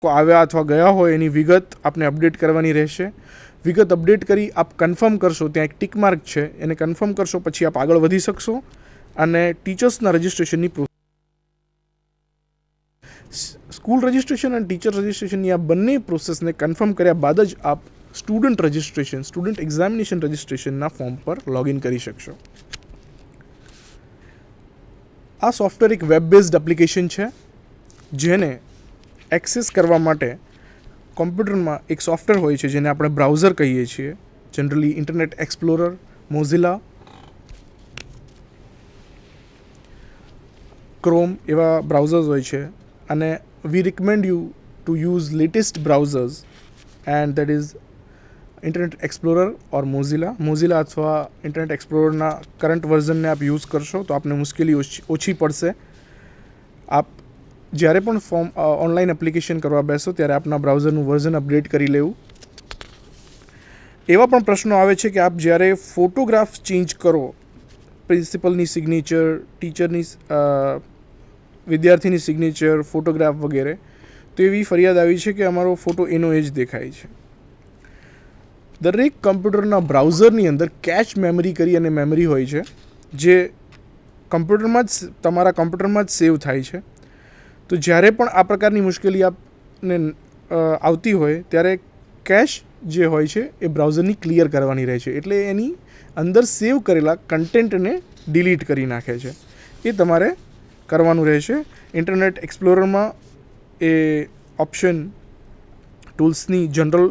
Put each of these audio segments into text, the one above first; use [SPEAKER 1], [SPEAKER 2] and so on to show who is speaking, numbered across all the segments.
[SPEAKER 1] આવ્યા અથવા ગયા હોય એની વિગત આપને અપડેટ કરવાની રહેશે. વિગત અપડેટ કરી આપ કન્ફર્મ કરશો, ત્યાં એક ટિક માર્ક છે, એને કન્ફર્મ કરશો પછી આપ આગળ વધી શકશો અને ટીચર્સના રજિસ્ટ્રેશનની સ્કૂલ રજિસ્ટ્રેશન અને ટીચર રજિસ્ટ્રેશનની આ બંને પ્રોસેસને કન્ફર્મ કર્યા બાદ જ આપ સ્ટુડન્ટ રજિસ્ટ્રેશન, સ્ટુડન્ટ એક્ઝામિનેશન રજિસ્ટ્રેશનના ફોર્મ પર લોગિન કરી શકશો. આ સોફ્ટવેર એક વેબ બેઝડ એપ્લિકેશન છે જેને એક્સેસ કરવા માટે કોમ્પ્યુટરમાં એક સોફ્ટવેર હોય છે જેને આપણે બ્રાઉઝર કહીએ છીએ. Generally Internet Explorer, Mozilla, Chrome એવા બ્રાઉઝર્સ હોય છે અને we recommend you to use latest browsers and that is Internet Explorer or Mozilla અથવા ઇન્ટરનેટ એક્સપ્લોરરના કરંટ વર્ઝનને આપ યુઝ કરશો તો આપને મુશ્કેલી ઓછી પડશે. આપ જ્યારે પણ ફોર્મ ઓનલાઈન એપ્લિકેશન કરવા બેસો ત્યારે આપના બ્રાઉઝરનું વર્ઝન અપડેટ કરી લેવું. એવા પણ પ્રશ્નો આવે છે કે આપ જ્યારે ફોટોગ્રાફ ચેન્જ કરો, પ્રિન્સિપલની સિગ્નેચર, ટીચરની, વિદ્યાર્થીની સિગ્નેચર, ફોટોગ્રાફ વગેરે, તો એવી ફરિયાદ આવી છે કે અમારો ફોટો એનો એ જ દેખાય છે. દરેક કમ્પ્યુટરના બ્રાઉઝરની અંદર કેચ મેમરી કરી અને મેમરી હોય છે જે તમારા કમ્પ્યુટરમાં જ સેવ થાય છે. તો જ્યારે પણ આ પ્રકારની મુશ્કેલી આપને આવતી હોય ત્યારે કેશ જે હોય છે એ બ્રાઉઝરની ક્લિયર કરવાની રહે છે, એટલે એની અંદર સેવ કરેલા કન્ટેન્ટને ડિલીટ કરી નાખે છે. એ તમારે કરવાનું રહેશે. ઇન્ટરનેટ એક્સપ્લોરરમાં એ ઓપ્શન ટૂલ્સની જનરલ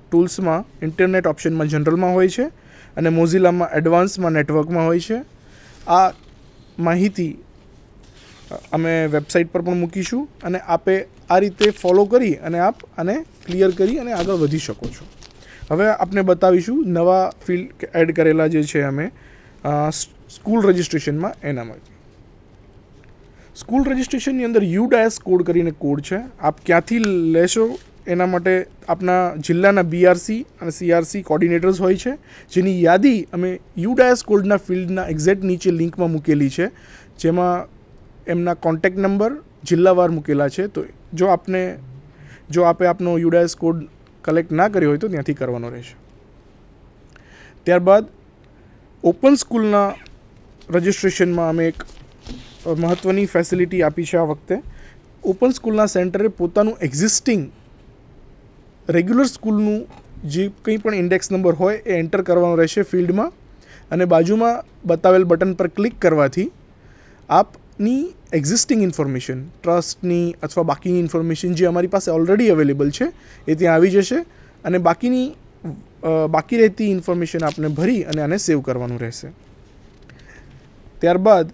[SPEAKER 1] ટૂલ્સમાં ઇન્ટરનેટ ઓપ્શનમાં જનરલમાં હોય છે અને મોઝિલામાં એડવાન્સમાં નેટવર્કમાં હોય છે. આ માહિતી અમે વેબસાઇટ પર પણ મૂકીશું અને આપે આ રીતે ફોલો કરી અને આપ આને ક્લિયર કરી અને આગળ વધી શકો છો. હવે આપને બતાવીશું નવા ફિલ્ડ એડ કરેલા જે છે અમે સ્કૂલ રજિસ્ટ્રેશનમાં. એનામાં સ્કૂલ રજિસ્ટ્રેશનની અંદર યુડાયસ કોડ કરીને કોડ છે. આપ ક્યાંથી લેશો એના માટે આપના જિલ્લાના બીઆરસી અને સીઆરસી કોર્ડિનેટર્સ હોય છે જેની યાદી અમે યુડાયસ કોડના ફિલ્ડના એક્ઝેક્ટ નીચે લિંકમાં મૂકેલી છે, જેમાં એમના કોન્ટેક્ટ નંબર જિલ્લાવાર મૂકેલા છે. તો જો આપે આપનો યુડાયસ કોડ કલેક્ટ ના કર્યો હોય તો ત્યાંથી કરવાનો રહેશે. ત્યારબાદ ઓપન સ્કૂલના રજિસ્ટ્રેશનમાં અમે એક મહત્ત્વની ફેસિલિટી આપી છે. આ વખતે ઓપન સ્કૂલના સેન્ટરે પોતાનું એક્ઝિસ્ટિંગ રેગ્યુલર સ્કૂલનું જે કંઈ પણ ઇન્ડેક્સ નંબર હોય એ એન્ટર કરવાનો રહેશે ફિલ્ડમાં અને બાજુમાં બતાવેલ બટન પર ક્લિક કરવાથી આપની એક્ઝિસ્ટિંગ ઇન્ફોર્મેશન, ટ્રસ્ટની અથવા બાકીની ઇન્ફોર્મેશન જે અમારી પાસે ઓલરેડી અવેલેબલ છે એ ત્યાં આવી જશે અને બાકી રહેતી ઇન્ફોર્મેશન આપને ભરી અને આને સેવ કરવાનું રહેશે. ત્યારબાદ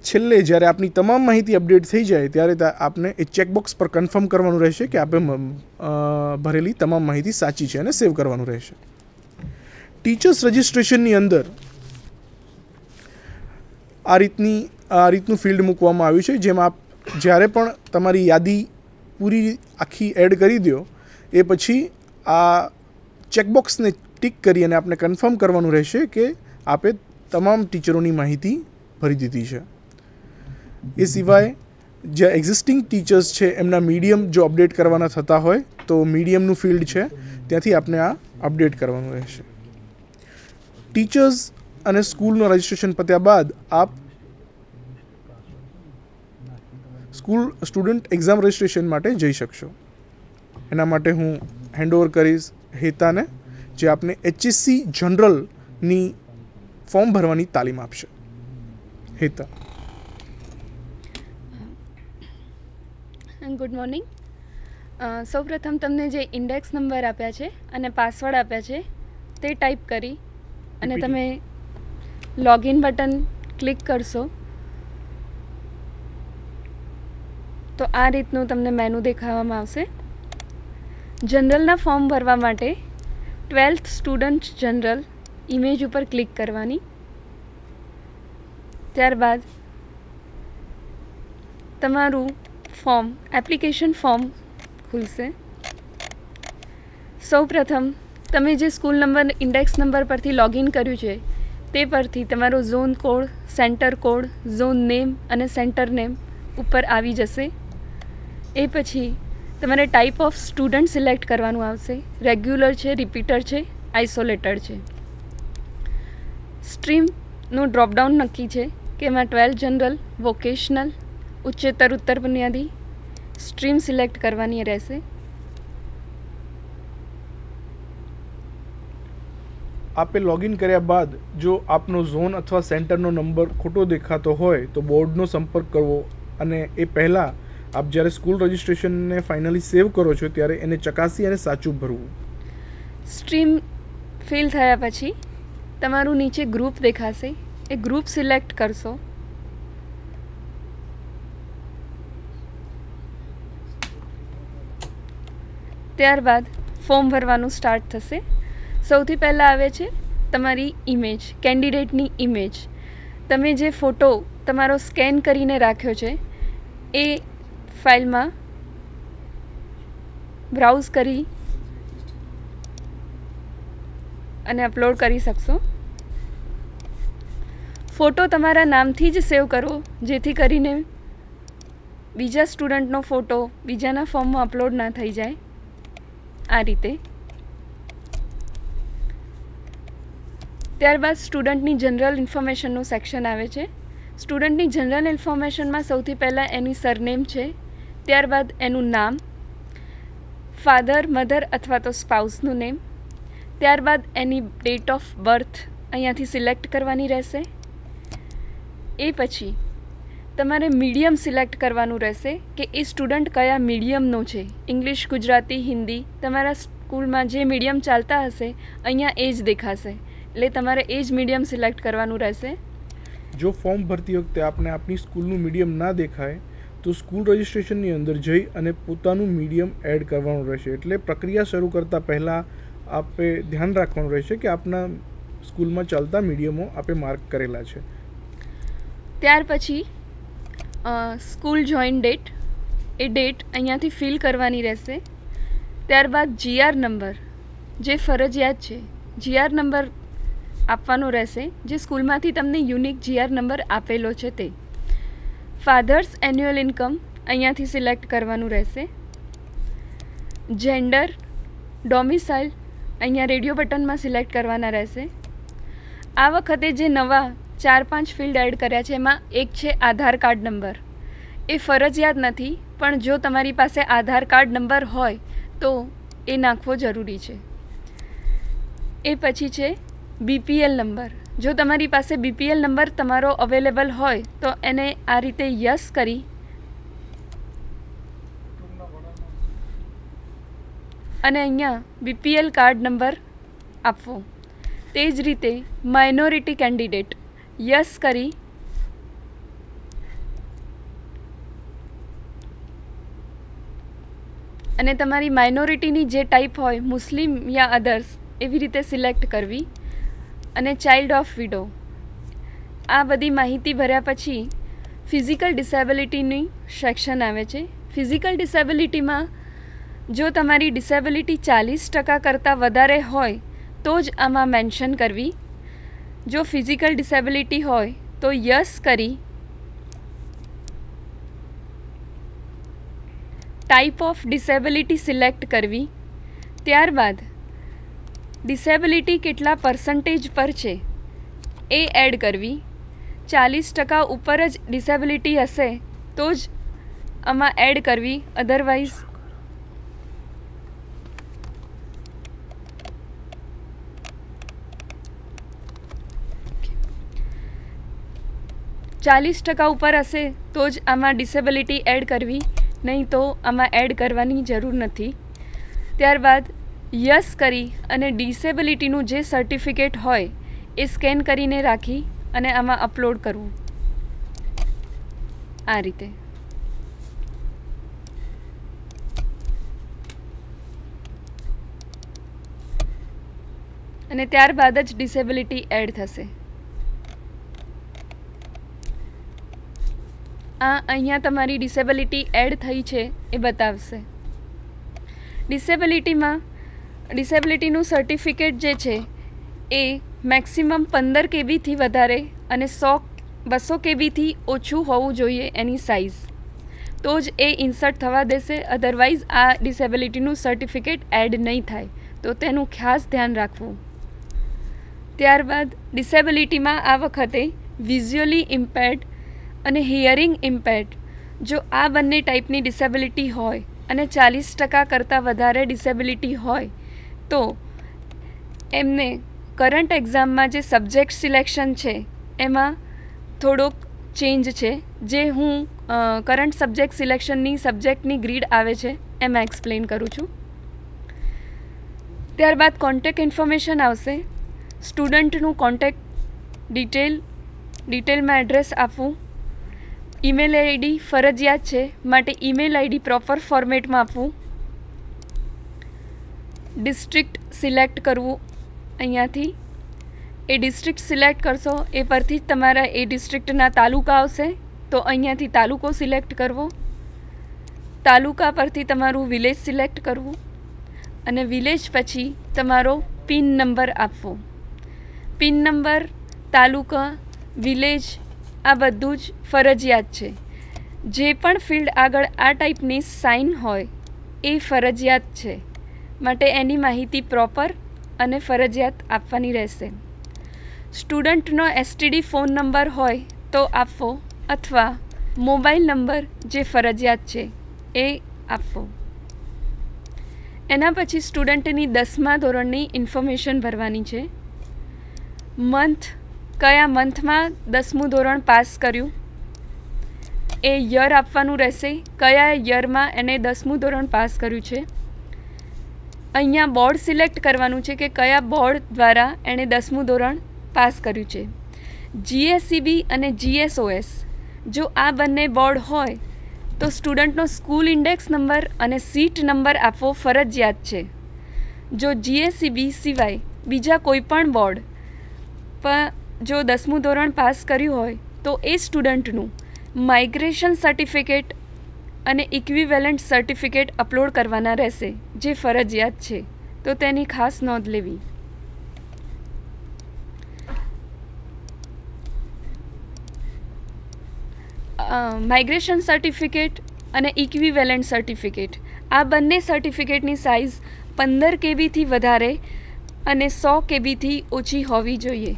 [SPEAKER 1] છેલ્લે જ્યારે આપની તમામ માહિતી અપડેટ થઈ જાય ત્યારે આપને એ ચેકબોક્સ પર કન્ફર્મ કરવાનું રહેશે કે આપે ભરેલી તમામ માહિતી સાચી છે અને સેવ કરવાનું રહેશે. ટીચર્સ રજિસ્ટ્રેશનની અંદર આ રીતનું ફિલ્ડ મૂકવામાં આવ્યું છે, જેમાં આપ જ્યારે પણ તમારી યાદી પૂરી આખી એડ કરી દો એ પછી આ ચેકબોક્સને ટિક કરી અને આપને કન્ફર્મ કરવાનું રહેશે કે આપે તમામ ટીચરોની માહિતી ભરી દીધી છે. એ સિવાય જે એક્ઝિસ્ટિંગ ટીચર્સ છે એમના મીડિયમ જો અપડેટ કરવાના થતા હોય તો મીડિયમનું ફિલ્ડ છે ત્યાંથી આપને આ અપડેટ કરવાનું રહેશે. ટીચર્સ અને સ્કૂલનું રજિસ્ટ્રેશન પત્યા બાદ આપ સ્ટુડન્ટ એક્ઝામ રજિસ્ટ્રેશન માટે જઈ શકશો. એના માટે હું હેન્ડઓવર કરીશ હેતાને, જે આપને HSC જનરલની ફોર્મ ભરવાની તાલીમ આપશે. હેતા.
[SPEAKER 2] Good morning. સૌપ્રથમ તમને જે ઇન્ડેક્સ નંબર આપ્યા છે અને પાસવર્ડ આપ્યા છે તે ટાઈપ કરી અને તમે લોગિન બટન ક્લિક કરશો તો આ રીતનું તમને મેનુ દેખાવામાં આવશે. જનરલના ફોર્મ ભરવા માટે 12th સ્ટુડન્ટ જનરલ ઇમેજ ઉપર ક્લિક કરવાની. ત્યારબાદ તમારું એપ્લિકેશન ફોર્મ ખુલશે. સૌપ્રથમ તમે જે સ્કૂલ નંબર ઇન્ડેક્સ નંબર પરથી લોગિન કર્યું છે તે પરથી તમારો zone code, centre code, zone name અને સેન્ટર નેમ ઉપર આવી જશે. એ પછી તમારે ટાઈપ ઓફ સ્ટુડન્ટ સિલેક્ટ કરવાનું આવશે. રેગ્યુલર છે, રિપીટર છે, આઇસોલેટેડ છે. સ્ટ્રીમનું ડ્રોપડાઉન નક્કી છે કે એમાં 12 જનરલ, વોકેશનલ, ઉચ્ચતર, ઉત્તર બુનિયાદી સ્ટ્રીમ સિલેક્ટ કરવાની રહેશે.
[SPEAKER 1] આપે લોગિન કર્યા બાદ જો આપનો ઝોન અથવા સેન્ટરનો નંબર ખોટો દેખાતો હોય તો બોર્ડનો સંપર્ક કરવો, અને એ પહેલાં આપ જ્યારે સ્કૂલ રજિસ્ટ્રેશનને ફાઇનલી સેવ કરો છો ત્યારે એને ચકાસી અને સાચું ભરવું.
[SPEAKER 2] સ્ટ્રીમ ફિલ થયા પછી તમારું નીચે ગ્રુપ દેખાશે, એ ગ્રુપ સિલેક્ટ કરશો. ત્યારબાદ ફોર્મ ભરવાનું સ્ટાર્ટ થશે. સૌથી પહેલાં આવે છે તમારી ઇમેજ, કેન્ડિડેટની ઇમેજ. તમે જે ફોટો તમારો સ્કેન કરીને રાખ્યો છે એ ફાઇલમાં બ્રાઉઝ કરી અને અપલોડ કરી શકશો. ફોટો તમારા નામથી જ સેવ કરો, જેથી કરીને બીજા સ્ટુડન્ટનો ફોટો બીજાના ફોર્મમાં અપલોડ ના થઈ જાય. આ રીતે. ત્યારબાદ સ્ટુડન્ટની જનરલ ઇન્ફોર્મેશનનું સેક્શન આવે છે. સ્ટુડન્ટની જનરલ ઇન્ફોર્મેશનમાં સૌથી પહેલાં એની સરનેમ છે, ત્યારબાદ એનું નામ, ફાધર, મધર અથવા તો સ્પાઉસનું નેમ, ત્યારબાદ એની ડેટ ઓફ બર્થ અહીંયાથી સિલેક્ટ કરવાની રહેશે. એ પછી તમારે મીડિયમ સિલેક્ટ કરવાનું રહેશે કે એ સ્ટુડન્ટ કયા મીડિયમનો છે. ઇંગ્લિશ, ગુજરાતી, હિન્દી, તમારા સ્કૂલમાં જે મીડિયમ ચાલતા હશે અહીંયા એ જ દેખાશે, એટલે તમારે એ જ મીડિયમ સિલેક્ટ કરવાનું રહેશે.
[SPEAKER 1] જો ફોર્મ ભરતી વખતે આપને આપની સ્કૂલનું મીડિયમ ના દેખાય તો સ્કૂલ રજિસ્ટ્રેશનની અંદર જઈ અને પોતાનું મીડિયમ એડ કરવાનું રહેશે. એટલે પ્રક્રિયા શરૂ કરતાં પહેલાં આપે ધ્યાન રાખવાનું રહેશે કે આપના સ્કૂલમાં ચાલતા મીડિયમો આપે માર્ક કરેલા છે.
[SPEAKER 2] ત્યાર પછી સ્કૂલ જોઈન ડેટ, એ ડેટ અહીંયાથી ફિલ કરવાની રહેશે. ત્યારબાદ GR નંબર જે ફરજિયાત છે, GR નંબર આપવાનો રહેશે, જે સ્કૂલમાંથી તમને યુનિક GR નંબર આપેલો છે તે. ફાધર્સ એન્યુઅલ ઇન્કમ અહીંયાથી સિલેક્ટ કરવાનું રહેશે. જેન્ડર, ડોમિસાઇલ અહીંયા રેડિયો બટનમાં સિલેક્ટ કરવાના રહેશે. આ વખતે જે નવા 4-5 ફિલ્ડ એડ કર્યા છે એમાં એક છે આધાર કાર્ડ નંબર. એ ફરજિયાત નથી, પણ જો તમારી પાસે આધાર કાર્ડ નંબર હોય તો એ નાખવો જરૂરી છે. એ પછી છે BPL નંબર. જો તમારી પાસે BPL નંબર તમારો અવેલેબલ હોય તો એને આ રીતે યસ કરી અને અહીંયા BPL કાર્ડ નંબર આપવો. તે જ રીતે માઇનોરિટી કેન્ડિડેટ યસ કરી અને તમારી માઇનોરિટીની જે ટાઈપ હોય, મુસ્લિમ યા અધર્સ, એવી રીતે સિલેક્ટ કરવી. અને ચાઇલ્ડ ઓફ વિડો. આ બધી માહિતી ભર્યા પછી ફિઝિકલ ડિસેબિલિટીની સેક્શન આવે છે. ફિઝિકલ ડિસેબિલિટીમાં જો તમારી ડિસેબિલિટી 40% કરતાં વધારે હોય તો જ આમાં મેન્શન કરવી. જો ફિઝિકલ ડિસેબિલિટી હોય તો યસ કરી ટાઈપ ઓફ ડિસેબિલિટી સિલેક્ટ કરવી. ત્યારબાદ ડિસેબિલિટી કેટલા પર્સન્ટેજ પર છે એ એડ કરવી. 40% ઉપર જ ડિસેબિલિટી હશે તો જ આમાં એડ કરવી, અધરવાઇઝ ઉપર હશે તો જ આમાં ડિસેબિલિટી એડ કરવી, નહીં તો આમાં એડ કરવાની જરૂર નથી. ત્યારબાદ યસ કરી અને ડિસેબિલિટીનું જે સર્ટિફિકેટ હોય એ સ્કેન કરીને રાખી અને આમાં અપલોડ કરવું. આ રીતે. અને ત્યારબાદ જ ડિસેબિલિટી એડ થશે. આ અહીંયા તમારી ડિસેબિલિટી એડ થઈ છે એ બતાવશે. ડિસેબિલિટીનું સર્ટિફિકેટ જે છે એ મેક્સિમમ 15 KBથી વધારે અને 200 KBથી ઓછું હોવું જોઈએ એની સાઇઝ. તો જ એ ઇન્સર્ટ થવા દેશે, અધરવાઇઝ આ ડિસેબિલિટીનું સર્ટિફિકેટ એડ નહીં થાય. તો તેનું ખાસ ધ્યાન રાખવું. ત્યારબાદ ડિસેબિલિટીમાં આ વખતે વિઝ્યુઅલી ઇમ્પેર્ડ અને હિયરિંગ ઇમ્પેર્ડ, જો આ બંને ટાઈપની ડિસેબિલિટી હોય અને 40% કરતાં વધારે ડિસેબિલિટી હોય તો એમને કરંટ એક્ઝામમાં જે સબ્જેક્ટ સિલેક્શન છે એમાં થોડોક ચેન્જ છે, જે હું કરંટ સબ્જેક્ટ સિલેક્શનની સબ્જેક્ટની ગ્રીડ આવે છે એમાં એક્સપ્લેન કરું છું. ત્યારબાદ કોન્ટેક્ટ ઇન્ફોર્મેશન આવશે. સ્ટુડન્ટનું કોન્ટેક્ટ ડિટેલમાં એડ્રેસ આપવું. ઈમેલ આઈડી ફરજિયાત છે, માટે ઈમેલ આઈડી પ્રોપર ફોર્મેટમાં આપવું. ડિસ્ટ્રિક્ટ સિલેક્ટ કરવું. અહીંયાથી એ ડિસ્ટ્રિક્ટ સિલેક્ટ કરશો એ પરથી જ તમારા એ ડિસ્ટ્રિક્ટના તાલુકા આવશે, તો અહીંયાથી તાલુકો સિલેક્ટ કરવો. તાલુકા પરથી તમારું વિલેજ સિલેક્ટ કરવું અને વિલેજ પછી તમારો પિન નંબર આપવો. પિન નંબર, તાલુકા, વિલેજ આ બધું જ ફરજિયાત છે. જે પણ ફિલ્ડ આગળ આ ટાઈપની સાઇન હોય એ ફરજિયાત છે, માટે એની માહિતી પ્રોપર અને ફરજિયાત આપવાની રહેશે. સ્ટુડન્ટનો એસટીડી ફોન નંબર હોય તો આપવો, અથવા મોબાઈલ નંબર જે ફરજિયાત છે એ આપવો. એના પછી સ્ટુડન્ટની 10મા ધોરણની ઇન્ફોર્મેશન ભરવાની છે. મંથ, કયા મંથમાં 10મું ધોરણ પાસ કર્યું એ યર આપવાનું રહેશે, કયા યરમાં એને 10મું ધોરણ પાસ કર્યું છે. અહીંયા બોર્ડ સિલેક્ટ કરવાનું છે કે કયા બોર્ડ દ્વારા એણે 10મું ધોરણ પાસ કર્યું છે. જીએસસીબી અને જીએસઓએસ, જો આ બંને બોર્ડ હોય તો સ્ટુડન્ટનો સ્કૂલ ઇન્ડેક્સ નંબર અને સીટ નંબર આપવો ફરજિયાત છે. જો જીએસસીબી સિવાય બીજા કોઈ પણ બોર્ડ પણ જો 10મું ધોરણ પાસ કર્યું હોય તો એ સ્ટુડન્ટનું માઇગ્રેશન સર્ટિફિકેટ અને ઇક્વિવેલન્ટ સર્ટિફિકેટ અપલોડ કરવાના રહેશે, જે ફરજિયાત છે, તો તેની ખાસ નોંધ લેવી. માઇગ્રેશન સર્ટિફિકેટ અને ઇક્વિવેલન્ટ સર્ટિફિકેટ, આ બંને સર્ટિફિકેટની સાઇઝ 15 કેબીથી વધારે અને 100 કેબીથી ઓછી હોવી જોઈએ.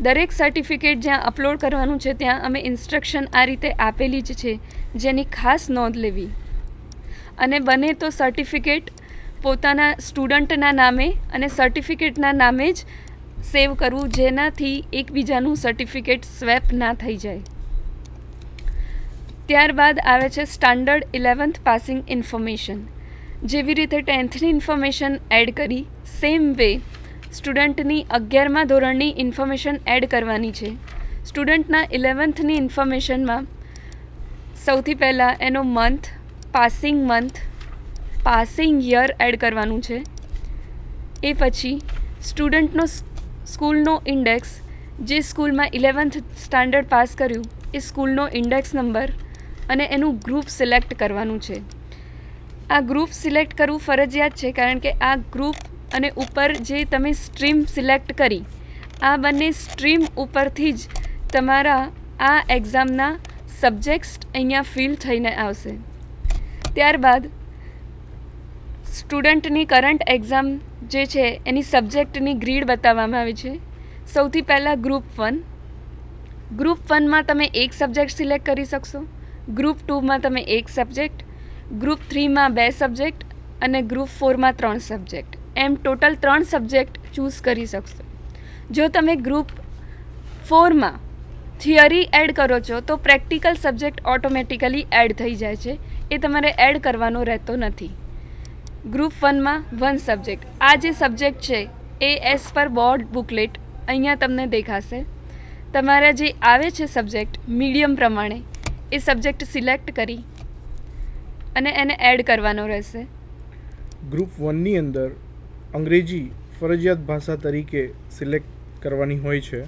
[SPEAKER 2] દરેક સર્ટિફિકેટ જ્યાં અપલોડ કરવાનું છે ત્યાં અમે ઇન્સ્ટ્રક્શન આ રીતે આપેલી જ છે, જેની ખાસ નોંધ લેવી. અને બને તો સર્ટિફિકેટ પોતાના સ્ટુડન્ટના નામે અને સર્ટિફિકેટના નામે જ સેવ કરવું, જેનાથી એકબીજાનું સર્ટિફિકેટ સ્વેપ ના થઈ જાય. ત્યારબાદ આવે છે સ્ટાન્ડર્ડ 11th પાસિંગ ઇન્ફોર્મેશન. જેવી રીતે 10thની ઇન્ફોર્મેશન એડ કરી, સેમ વે સ્ટુડન્ટની 11મા ધોરણની ઇન્ફોર્મેશન એડ કરવાની છે. સ્ટુડન્ટના 11thની ઇન્ફોર્મેશનમાં સૌથી પહેલાં એનો મંથ, પાસિંગ યર એડ કરવાનું છે. એ પછી સ્ટુડન્ટનો સ્કૂલનો ઇન્ડેક્સ, જે સ્કૂલમાં 11th સ્ટાન્ડર્ડ પાસ કર્યું એ સ્કૂલનો ઇન્ડેક્સ નંબર અને એનું ગ્રુપ સિલેક્ટ કરવાનું છે. આ ગ્રુપ સિલેક્ટ કરવું ફરજિયાત છે, કારણ કે આ ગ્રુપ અને ઉપર જે તમે સ્ટ્રીમ સિલેક્ટ કરી, આ બંને સ્ટ્રીમ ઉપરથી જ તમારા આ એક્ઝામના સબ્જેક્ટ્સ અહીંયા ફિલ થઈને આવશે. ત્યારબાદ સ્ટુડન્ટની કરંટ એક્ઝામ જે છે એની સબ્જેક્ટની ગ્રીડ બતાવવામાં આવી છે. સૌથી પહેલાં ગ્રુપ 1. ગ્રુપ 1માં તમે એક સબ્જેક્ટ સિલેક્ટ કરી શકશો, ગ્રુપ 2માં તમે એક સબ્જેક્ટ, ગ્રુપ 3માં 2 સબ્જેક્ટ અને ગ્રુપ 4માં 3 સબ્જેક્ટ, એમ ટોટલ 3 સબ્જેક્ટ ચૂઝ કરી શકશો. જો તમે ગ્રુપ 4માં થિયરી એડ કરો છો તો પ્રેક્ટિકલ સબ્જેક્ટ ઓટોમેટિકલી એડ થઈ જાય છે, એ તમારે એડ કરવાનો રહેતો નથી. ગ્રુપ 1માં 1 સબ્જેક્ટ. આ જે સબ્જેક્ટ છે એ એઝ પર બોર્ડ બુકલેટ અહીંયા તમને દેખાશે. તમારા જે આવે છે સબ્જેક્ટ મીડિયમ પ્રમાણે એ સબ્જેક્ટ સિલેક્ટ કરી અને એને એડ કરવાનો રહેશે.
[SPEAKER 1] ગ્રુપ 1ની અંદર અંગ્રેજી ફરજિયાત ભાષા તરીકે સિલેક્ટ કરવાની હોય છે.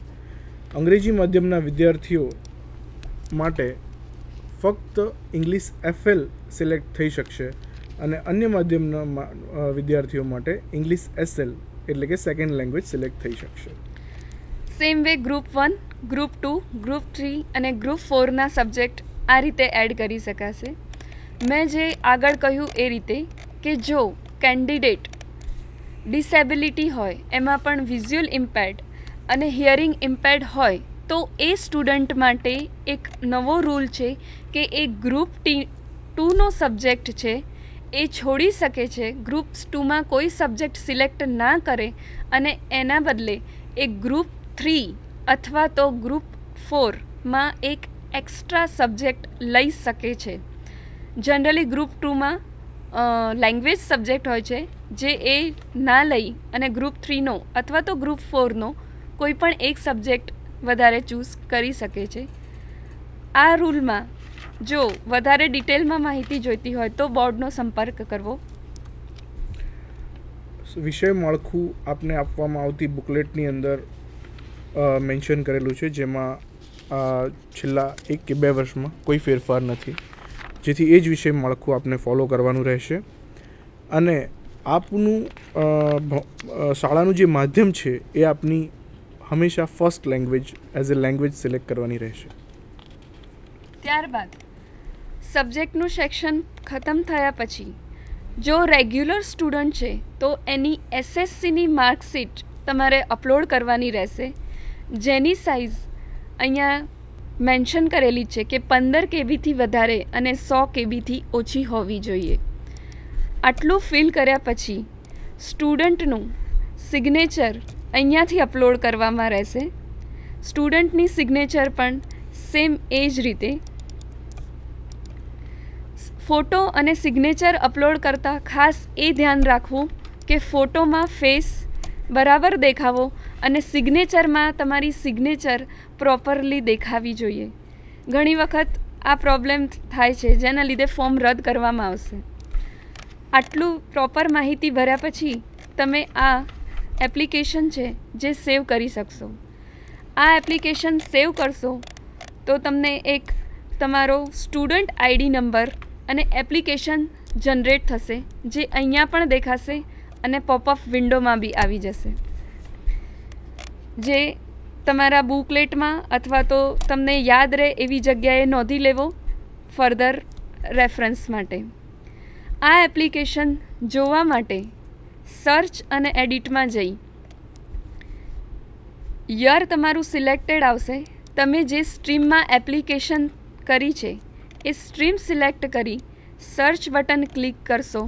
[SPEAKER 1] અંગ્રેજી માધ્યમના વિદ્યાર્થીઓ માટે ફક્ત ઇંગ્લિશ FL સિલેક્ટ થઈ શકશે અને અન્ય માધ્યમના વિદ્યાર્થીઓ માટે ઇંગ્લિશ SL એટલે કે સેકન્ડ લેંગ્વેજ સિલેક્ટ થઈ શકશે.
[SPEAKER 2] Same way group 1, group 2, group 3 અને ગ્રુપ 4ના સબ્જેક્ટ આ રીતે એડ કરી શકાશે. મેં જે આગળ કહ્યું એ રીતે કે જો કેન્ડિડેટ ડિસેબિલિટી હોય, એમાં પણ વિઝ્યુઅલ ઇમ્પેર્ડ અને હિયરિંગ ઇમ્પેર્ડ હોય, તો એ સ્ટુડન્ટ માટે એક નવો રૂલ છે કે એ ગ્રુપ 2નો સબ્જેક્ટ છે એ છોડી શકે છે, ગ્રુપ 2માં કોઈ સબ્જેક્ટ સિલેક્ટ ના કરે અને એના બદલે એ ગ્રુપ 3 અથવા તો ગ્રુપ 4માં એક એક્સ્ટ્રા સબ્જેક્ટ લઈ શકે છે. જનરલી ગ્રુપ 2માં લેંગ્વેજ સબ્જેક્ટ હોય છે જે એ ના લઈ અને ગ્રુપ 3નો અથવા તો ગ્રુપ 4નો કોઈ પણ એક સબ્જેક્ટ વધારે ચૂઝ કરી શકે છે. આ રૂલમાં જો વધારે ડિટેલમાં માહિતી જોઈતી હોય તો બોર્ડનો સંપર્ક કરવો.
[SPEAKER 1] વિષય માળખું આપને આપવામાં આવતી બુકલેટની અંદર મેન્શન કરેલું છે, જેમાં છેલ્લા 1 કે 2 વર્ષમાં કોઈ ફેરફાર નથી, જેથી એ જ વિષય માળખું આપને ફોલો કરવાનું રહેશે. અને આપનું શાળાનું જે માધ્યમ છે એ આપની હંમેશા first language as a language select કરવાની રહેશે.
[SPEAKER 2] ત્યારબાદ સબ્જેક્ટનું સેક્શન ખતમ થયા પછી જો રેગ્યુલર સ્ટુડન્ટ છે તો એની એસએસસીની માર્કશીટ તમારે અપલોડ કરવાની રહેશે, જેની સાઇઝ અહીંયા મેન્શન કરેલી છે કે 15 કેબીથી વધારે અને 100 કેબીથી ઓછી હોવી જોઈએ. આટલું ફિલ કર્યા પછી સ્ટુડન્ટનું સિગ્નેચર અહીંયાથી અપલોડ કરવામાં રહેશે. સ્ટુડન્ટની સિગ્નેચર પણ સેમ એ જ રીતે. ફોટો અને સિગ્નેચર અપલોડ કરતાં ખાસ એ ધ્યાન રાખવું કે ફોટોમાં ફેસ બરાબર દેખાવો અને સિગ્નેચરમાં તમારી સિગ્નેચર પ્રોપરલી દેખાવી જોઈએ. ઘણી વખત આ પ્રોબ્લેમ થાય છે, જેના લીધે ફોર્મ રદ કરવામાં આવશે. આટલું પ્રોપર માહિતી ભર્યા પછી તમે આ એપ્લિકેશન છે જે સેવ કરી શકશો. આ એપ્લિકેશન સેવ કરશો તો તમને એક તમારો સ્ટુડન્ટ આઈડી નંબર અને એપ્લિકેશન જનરેટ થશે, જે અહીંયા પણ દેખાશે અને પોપઅપ વિન્ડોમાં બી આવી જશે, જે તમારા બુકલેટમાં અથવા તો તમને યાદ રહે એવી જગ્યાએ નોંધી લેવો ફર્ધર રેફરન્સ માટે. આ એપ્લિકેશન જોવા માટે સર્ચ અને એડિટમાં જઈ યર તમારું સિલેક્ટેડ આવશે. તમે જે સ્ટ્રીમમાં એપ્લિકેશન કરી છે એ સ્ટ્રીમ સિલેક્ટ કરી સર્ચ બટન ક્લિક કરશો